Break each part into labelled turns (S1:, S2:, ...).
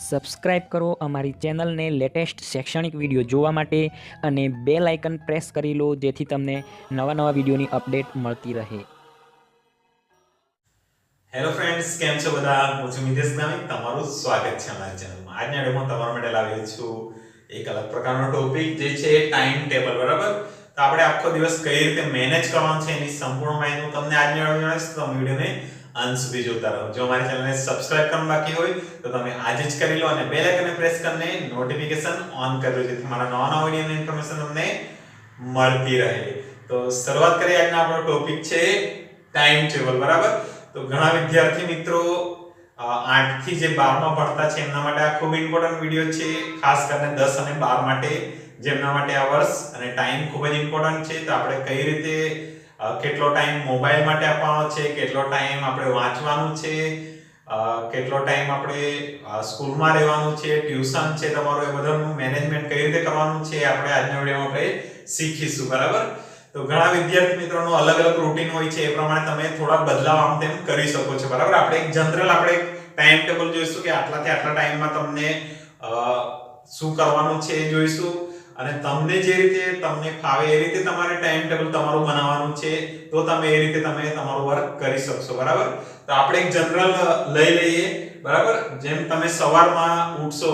S1: Subscribe કરો અમારી ચેનલને લેટેસ્ટ શૈક્ષણિક વિડીયો જોવા માટે અને બેલ આઇકન પ્રેસ કરી લો જેથી તમને નવા વિડીયોની અપડેટ મળતી રહે.
S2: હેલો ફ્રેન્ડ્સ, કેમ છો બધા? હું છું મિતેશ ગામિત. તમારું સ્વાગત છે અમારી ચેનલમાં. આજના વિડીયોમાં તમારા માટે લાવ્યો છું એક અલગ પ્રકારનો ટોપિક, જે છે ટાઈમ ટેબલ. બરાબર, તો આપણે આખો દિવસ કઈ રીતે મેનેજ કરવાનો છે એની સંપૂર્ણ માહિતી હું તમને આજના વિડીયોમાં આપીશ. તો વિડીયોને અંત સુધી જોતા રહો. જો અમારી ચેનલને સબસ્ક્રાઇબ કરવાનું બાકી હોય તો તમે આજે જ કરી લો અને બેલ આઇકનને પ્રેસ કરીને નોટિફિકેશન ઓન કરી લો જેથી મારા નવા વિડીયોની ઇન્ફોર્મેશન તમને મળતી રહે. તો શરૂઆત કરીએ. આજનો આપણો ટોપિક છે ટાઈમ ટેબલ. બરાબર, તો ઘણા વિદ્યાર્થી મિત્રો 8 થી જે 12 માં ભણતા છે એમના માટે આ ખૂબ ઇમ્પોર્ટન્ટ વિડિયો છે, ખાસ કરીને 10 અને 12 માટે, જેમના માટે આ વર્ષ અને ટાઈમ ખૂબ જ ઇમ્પોર્ટન્ટ છે. તો આપણે કઈ રીતે કેટલો ટાઈમ મોબાઈલ માટે આપવાનો છે, કેટલો ટાઈમ આપણે વાંચવાનું છે, કેટલો ટાઈમ આપણે સ્કૂલમાં રહેવાનું છે, ટ્યુશન છે તમારું, એ બધાનું મેનેજમેન્ટ કઈ રીતે કરવાનું છે આપણે આજના વિડિયોમાં આપણે શીખીશું. બરાબર, તો ઘણા વિદ્યાર્થી મિત્રોનો અલગ અલગ રૂટીન હોય છે, એ પ્રમાણે તમે થોડા બદલાવ આમ તેમ કરી શકો છો. બરાબર, આપણે એક જનરલ આપણે ટાઈમ ટેબલ જોઈશું કે આટલાથી આટલા ટાઈમમાં તમને શું કરવાનું છે એ જોઈશું, અને તમને જે રીતે તમને ફાવે એ રીતે તમારે ટાઈમ ટેબલ તમારું બનાવવાનું છે, તો તમે એ રીતે તમે તમારું વર્ક કરી શકશો. બરાબર, તો આપણે એક જનરલ લઈ લઈએ. બરાબર, જેમ તમે સવારમાં ઉઠશો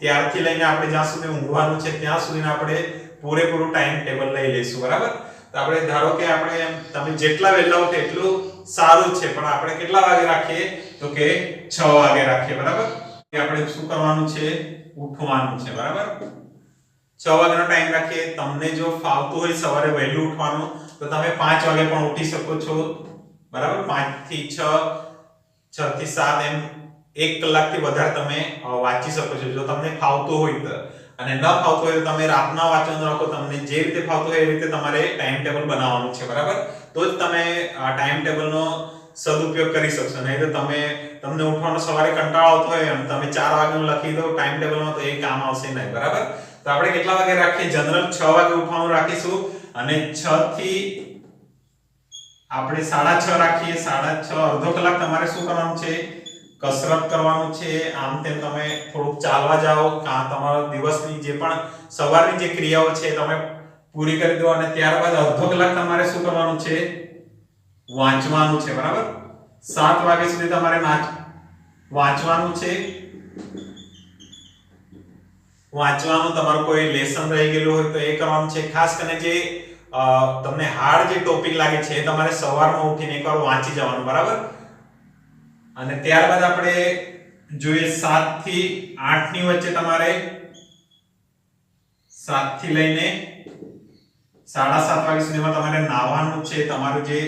S2: ત્યારથી લઈને આપણે જ્યાં સુધી ઊંઘવાનું છે ત્યાં સુધીના આપણે પૂરેપૂરું ટાઈમ ટેબલ લઈ લઈશું. બરાબર, તો આપણે ધારો કે આપણે તમે જેટલા વહેલા ઉઠો એટલું સારું છે, પણ આપણે કેટલા વાગે રાખીએ તો કે 6 વાગે રાખીએ. બરાબર, કે આપણે શું કરવાનું છે, ઉઠવાનું છે. બરાબર, 6 વાગ્યાનો ટાઈમ રાખીએ. તમને જો ફાવતું હોય સવારે વહેલું ઉઠવાનું તો તમે 5 વાગે પણ ઉઠી શકો છો. બરાબર, 5 થી 6, 6 થી 7 એમ 1 કલાકથી વધારે તમે વાંચી શકો છો જો તમને ફાવતું હોય તો. અને ન ફાવતું હોય તો તમે રાતના વાંચવાનું રાખો. તમને જે રીતે ફાવતું હોય એ રીતે તમારે ટાઈમ ટેબલ બનાવવાનું છે. બરાબર, તો જ તમે આ ટાઈમ ટેબલનો સદુપયોગ કરી શકશો. નહીં તો તમને ઉઠવાનો સવારે કંટાળો આવતો હોય અને તમે 4 વાગ્યાનું લખી દો ટાઈમ ટેબલમાં, તો એ કામ આવશે નહીં. બરાબર, તો આપણે કેટલા વાગે રાખીએ? જનરલ 6 વાગે ઉઠવાનું રાખીશું, અને 6 થી આપણે 6:30 રાખીએ. 6:30 અડધો કલાક તમારે શું કરવાનું છે? કસરત કરવાનું છે. આમ તેમ તમે થોડુંક ચાલવા જાઓ, કાં તમારા દિવસની જે પણ સવારની જે ક્રિયાઓ છે તમે પૂરી કરી દો, અને ત્યારબાદ અડધો કલાક તમારે શું કરવાનું છે? વાંચવાનું છે. બરાબર, 7 વાગ્યા સુધી તમારે વાંચવાનું છે. વાંચવાનું, તમારું કોઈ લેસન રહી ગયેલું હોય તો એ કરવાનું છે. ખાસ કરીને જે તમને હાર્ડ જે ટોપિક લાગે છે એ તમારે સવારમાં ઉઠીને એકવાર વાંચી જવાનું. બરાબર, અને ત્યારબાદ આપણે જોઈએ 7 થી 8 ની વચ્ચે તમારે 7 થી લઈને 7:30 વાગ્યા સુધીમાં તમારે નાહવાનું છે. તમારું જે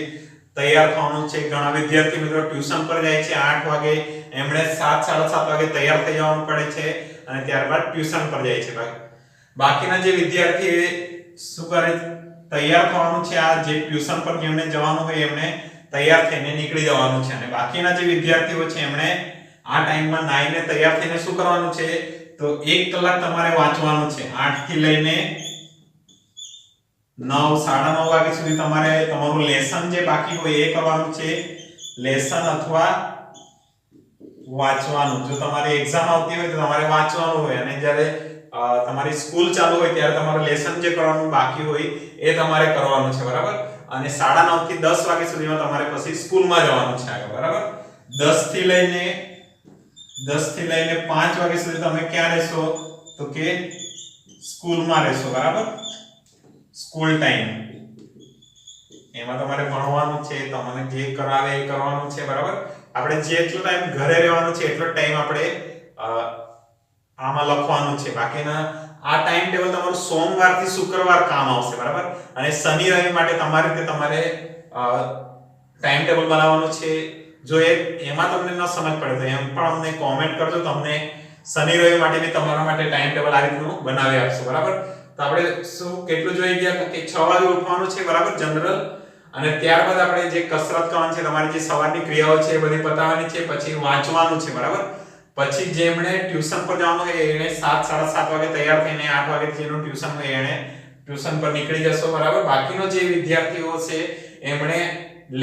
S2: તૈયાર થવાનું છે. ઘણા વિદ્યાર્થી મિત્રો ટ્યુશન પર જાય છે 8 વાગે, એમણે 7, 7:30 વાગે તૈયાર થઈ જવાનું પડે છે અને ત્યારબાદ ટ્યુશન પર જાય છે. બાકીના જે વિદ્યાર્થી શું કરે? તૈયાર થવાનું છે. આ જે ટ્યુશન પર જેમને જવાનું હોય એમણે તૈયાર થઈને નીકળી જવાનું છે, અને બાકીના જે વિદ્યાર્થીઓ છે એમણે આ ટાઈમમાં નાહીને તૈયાર થઈને શું કરવાનું છે? તો 1 કલાક તમારે વાંચવાનું છે. 8 થી લઈને 9, 9:30 વાગ્યા સુધી તમારે તમારું લેસન જે બાકી હોય એ કરવાનું છે. લેસન અથવા વાંચવાનું. જો તમારી એક્ઝામ આવતી હોય તો તમારે વાંચવાનું હોય, અને જ્યારે તમારી સ્કૂલ ચાલુ હોય ત્યારે તમારું લેસન જે કરવાનું બાકી હોય એ તમારે કરવાનું છે. બરાબર, અને 9:30 થી 10 વાગ્યા સુધીમાં તમારે પછી સ્કૂલમાં જવાનું છે આગળ. બરાબર, 10 થી લઈને 5 વાગ્યા સુધી તમે ક્યાં રહેશો? તો કે સ્કૂલમાં રહેશો. બરાબર, સ્કૂલ ટાઈમ, એમાં તમારે ભણવાનું છે, તમને જે કરાવે એ કરવાનું છે. બરાબર, આપણે જેટલો ટાઈમ ઘરે રહેવાનું છે એટલો ટાઈમ આપણે આમાં લખવાનું છે. બાકીના આ ટાઈમ ટેબલ તમારું સોમવાર થી શુક્રવાર કામ આવશે. બરાબર, અને શનિ રવિ માટે તમારે ટાઈમ ટેબલ બનાવવાનું છે. જો એમાં તમને ન સમજ પડે તો એમ પણ અમને કોમેન્ટ કરજો, તમને શનિ રવિ માટેની તમારા માટે ટાઈમ ટેબલ આ રીતનું બનાવી આપશું. બરાબર, તો આપણે શું કેટલું જોઈ ગયા કે 6 વાગે ઉઠવાનું છે. બરાબર, જનરલ, અને ત્યારબાદ આપણે જે કસરત કરવાની છે, તમારી જે સવારની ક્રિયાઓ છે એ બધી પતાવવાની છે. પછી વાંચવાનું છે. બરાબર, પછી જેમણે ટ્યુશન પર જવાનું હોય એને 7, 7:30 વાગે તૈયાર થઈને 8 વાગ્યાથી જેનું ટ્યુશન હોય એને ટ્યુશન પર નીકળી જશો. બરાબર, બાકીનો જે વિદ્યાર્થીઓ છે એમણે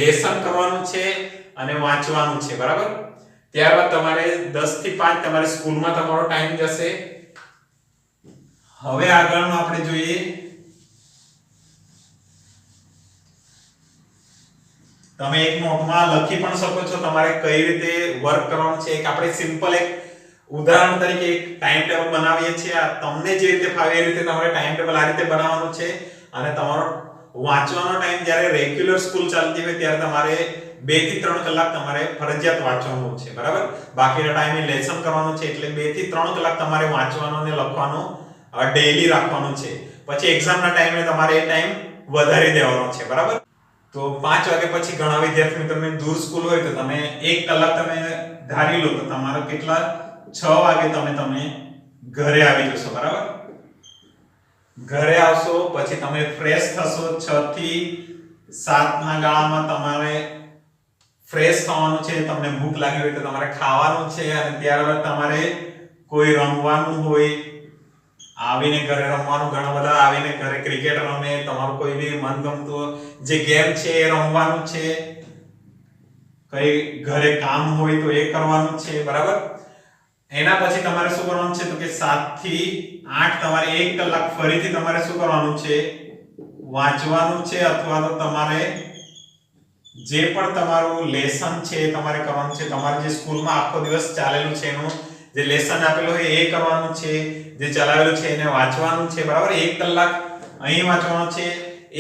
S2: લેસન કરવાનું છે અને વાંચવાનું છે. બરાબર, ત્યારબાદ તમારે 10 થી 5 તમારે સ્કૂલમાં તમારો ટાઈમ જશે. હવે આગળનું આપણે જોઈએ. તમે એક નોટમાં લખી પણ શકો છો તમારે કઈ રીતે વર્ક કરવાનું છે. એક આપણે સિમ્પલ એક ઉદાહરણ તરીકે એક ટાઈમ ટેબલ બનાવીએ છીએ. આ તમને જે રીતે ફાવે એ રીતે તમારે ટાઈમ ટેબલ આ રીતે બનાવવાનું છે. અને તમારો વાંચવાનો ટાઈમ જ્યારે રેગ્યુલર સ્કૂલ ચાલતી હોય ત્યારે તમારે 2 થી 3 કલાક તમારે ફરજિયાત વાંચવાનું છે, બરાબર. બાકીના ટાઈમે લેસન કરવાનું છે, એટલે 2 થી 3 કલાક તમારે વાંચવાનું અને લખવાનું ડેઈલી રાખવાનું છે. પછી એક્ઝામના ટાઈમે તમારે એ ટાઈમ વધારી દેવાનો છે, બરાબર. તો 5 વાગે પછી ઘણા વિદ્યાર્થી મિત્રોને દૂર સ્કૂલ હોય તો તમે 1 કલાક તમે ધારી લો તો તમારો કેટલા 6 વાગે તમે ઘરે આવી જશો, બરાબર. ઘરે આવશો પછી તમે ફ્રેશ થશો. 6 થી 7 ના ગાળામાં તમારે ફ્રેશ થવાનું છે. તમને ભૂખ લાગી હોય તો તમારે ખાવાનું છે. અને ત્યારબાદ તમારે કોઈ રમવાનું હોય, આવીને ઘરે રમવાનું. ઘણા બધા આવીને ઘરે ક્રિકેટ રમે, તમારું કોઈ બી મનગમતું જે ગેમ છે એ રમવાનું છે. કઈ ઘરે કામ હોય તો એ કરવાનું છે, બરાબર. એના પછી તમારે શું કરવાનું છે તો કે 7 થી 8 તમારે 1 કલાક ફરીથી તમારે શું કરવાનું છે, વાંચવાનું છે. અથવા તો તમારે જે પણ તમારું લેસન છે એ તમારે કરવાનું છે. તમારે જે સ્કૂલમાં આખો દિવસ ચાલેલું છે એનું જે લેસન આપેલું હોય એ કરવાનું છે. જે ચલાવેલું છે એને વાંચવાનું છે, બરાબર. 1 કલાક અહીં વાંચવાનું છે,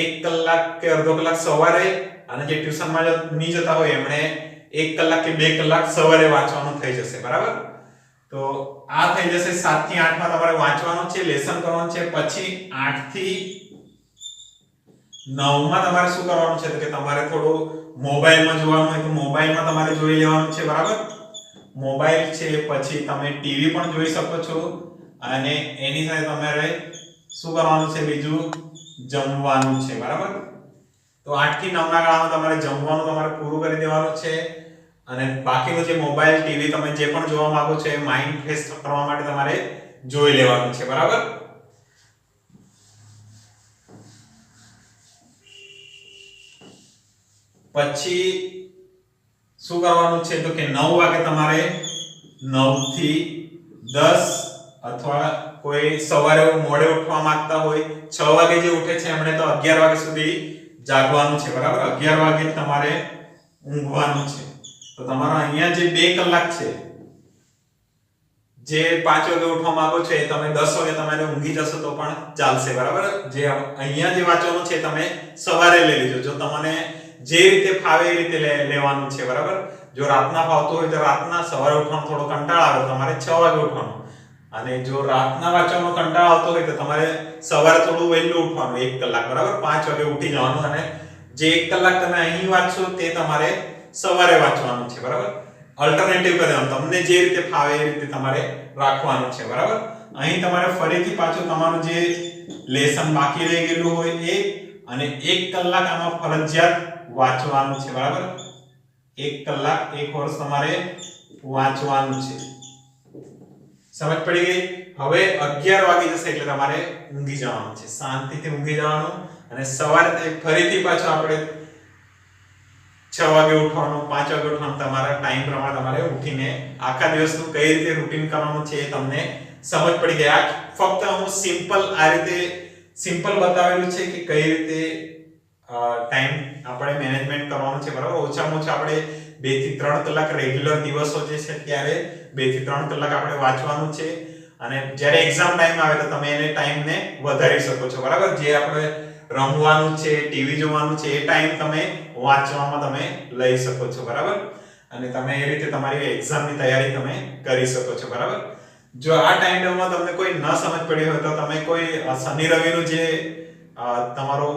S2: 1 કલાક કે અડધો કલાક સવારે. અને જે ટ્યુશનમાં નહીં જતા હોય એમણે 1 કલાક કે 2 કલાક સવારે વાંચવાનું થઈ જશે, બરાબર. તો આ થઈ જશે 7 થી 8 માં તમારે વાંચવાનું છે, લેસન કરવાનું છે. પછી 8 થી 9 માં તમારે શું કરવાનું છે તો કે તમારે થોડું મોબાઈલમાં જોવાનું હોય તો મોબાઈલમાં તમારે જોઈ લેવાનું છે, બરાબર. મોબાઈલ છે, પછી તમે ટીવી પણ જોઈ શકો છો. અને એની સાથે તમારે શું કરવાનું છે, બીજું જમવાનું છે, બરાબર. તો 8 થી 9 ના ગાળામાં તમારે જમવાનું તમારે પૂરું કરી દેવાનું છે. અને બાકીનો જે મોબાઈલ ટીવી તમે જે પણ જોવા માંગો છો એ માઇન્ડ ફ્રેશ કરવા માટે તમારે જોઈ લેવાનું છે, બરાબર. પછી શું કરવાનું છે તો કે 9 વાગે તમારે 9 થી 10 અથવા કોઈ સવારે મોડે ઉઠવા માંગતા હોય 6 વાગે જે ઉઠે છે એમણે તો 11 વાગે સુધી જાગવાનું છે, બરાબર. 11 વાગે તમારે ઊંઘવાનું છે. તો તમારો અહીંયા જે 2 કલાક છે, જે 5 વાગે ઉઠવા માંગો છો એ તમે 10 વાગે તમારે ઊંઘી જશો તો પણ ચાલશે, બરાબર. જે અહીંયા જે વાંચવાનું છે તમે સવારે લઈ લેજો. જો તમને જે રીતે ફાવે એ રીતે લેવાનું છે, બરાબર. જો રાતના ફાવતું હોય તો રાતના, સવારે ઉઠવાનું થોડો કંટાળો આવે તો તમારે 6 વાગે ઉઠવાનું. અને જો રાતના વાંચવાનો કંટાળો આવતો હોય તો તમારે સવારે થોડું વહેલું ઉઠવાનું 1 કલાક, બરાબર. 5 વાગે ઉઠી જવાનું. અને જે 1 કલાક તમે અહીં વાંચશો તે તમારે સવારે વાંચવાનું છે, બરાબર. અલ્ટરનેટિવ કરી દેવાનું. તમને જે રીતે ફાવે એ રીતે તમારે રાખવાનું છે, બરાબર. અહીં તમારે ફરીથી પાછું તમારું જે લેસન બાકી રહી ગયેલું હોય એ અને 1 કલાક આમાં ફરજિયાત વાંચવાનું છે, બરાબર. 1 કલાક 1 વર્ષ તમારે વાંચવાનું છે. સમજ પડી ગઈ? હવે 11 વાગી જશે એટલે તમારે ઊંઘી જવાનું છે, શાંતિથી ઊંઘી જવાનું. અને સવારે ફરીથી પાછો આપણે 6 વાગે ઉઠવાનું, 5 વાગે ઉઠવાનું. તમારા ટાઈમ પ્રમાણે તમારે ઉઠીને આખા દિવસનું કઈ રીતે રૂટીન કરવાનું છે એ તમને સમજ પડી ગઈ. આ ફક્ત હું સિમ્પલ આ રીતે સિમ્પલ બતાવેલું છે કે કઈ રીતે ટાઈમ આપણે મેનેજમેન્ટ કરવાનું છે, બરાબર. ઓછામાં ઓછા આપણે 2 થી 3 કલાક રેગ્યુલર દિવસો જે છે ત્યારે 2 થી 3 કલાક આપણે વાંચવાનું છે. અને જ્યારે એક્ઝામ ટાઈમ આવે તો તમે એને ટાઈમને વધારી શકો છો, બરાબર. જે આપણે રમવાનું છે, ટીવી જોવાનું છે એ ટાઈમ તમે વાંચવામાં તમે લઈ શકો છો, બરાબર. અને તમે એ રીતે તમારી એક્ઝામની તૈયારી તમે કરી શકો છો, બરાબર. જો આ ટાઈમ ટેબલમાં તમને કોઈ ન સમજ પડી હોય તો તમે કોઈ શનિ રવિનું જે તમારો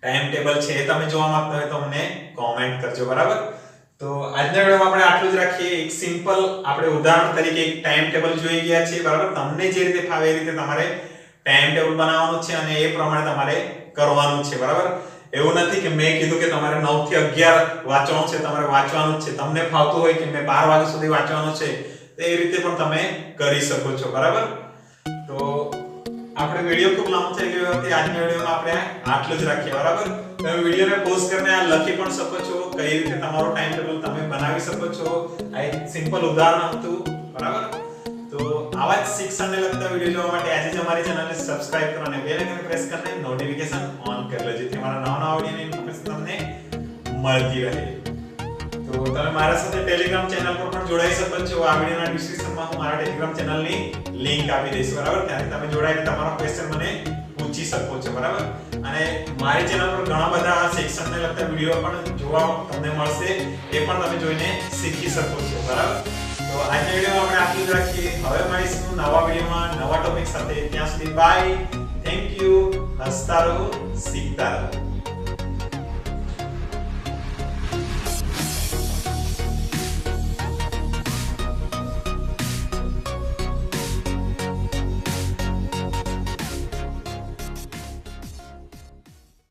S2: ટાઈમ ટેબલ છે એ તમે જોવા માંગતા હોય તો મને કોમેન્ટ કરજો, બરાબર. તો આજના વિડિયોમાં આપણે આટલું જ રાખીએ. એક સિમ્પલ આપણે ઉદાહરણ તરીકે એક ટાઈમ ટેબલ જોઈ ગયા છે, બરાબર. તમને જે રીતે ફાવે એ રીતે તમારે ટાઈમ ટેબલ બનાવવાનું છે અને એ પ્રમાણે તમારે કરવાનું છે, બરાબર. એવું નથી કે મેં કીધું કે તમારે 9 થી 11 વાંચવાનું છે, તમારે વાંચવાનું છે. તમને ફાવતું હોય કે મેં 12 વાગ્યા સુધી વાંચવાનું છે તો એ રીતે પણ તમે કરી શકો છો, બરાબર. તો આપણે વિડિયો ખૂબ લાંબો થઈ ગયો હતો આજના વિડિયોમાં આપણે આટલું જ રાખીએ બરાબર તમે વિડિયોને પોઝ કરીને આ લખી પણ શકો છો કઈ રીતે તમારો ટાઈમ ટેબલ તમે બનાવી શકો છો આ એક સિમ્પલ ઉદાહરણ હતું બરાબર તો આવા જ શિક્ષણને લગતા વિડિયો જોવા માટે આજે જ અમારી ચેનલને સબસ્ક્રાઇબ કરો અને બેલ આઇકન પ્રેસ કરીને નોટિફિકેશન ઓન કરી લો જેથી અમારા નવા વિડિયોની ઇન્ફોર્મેશન તમને મળતી રહે તો તમે મારા સાથે ટેલિગ્રામ ચેનલ પર પણ જોડાઈ શકો છો આ વિડિયોના ડિસ્ક્રિપ્શનમાં હું મારા ટેલિગ્રામ ચેનલની લિંક આપી દઈશ બરાબર ત્યાંથી તમે જોડાઈને તમારો ક્વેશ્ચન મને પૂછી શકો છો બરાબર અને મારી ચેનલ પર ઘણા બધા શિક્ષણને લગતા વિડિયો પણ જોવા તમને મળશે એ પણ તમે જોઈને શીખી શકો છો બરાબર તો આજના વિડિયોમાં આપણે આટલું જ રાખીએ હવે મળીશું નવા વિડિયોમાં નવા ટોપિક સાથે ત્યાં સુધી બાય થેન્ક યુ હસતા રહો શીખતા રહો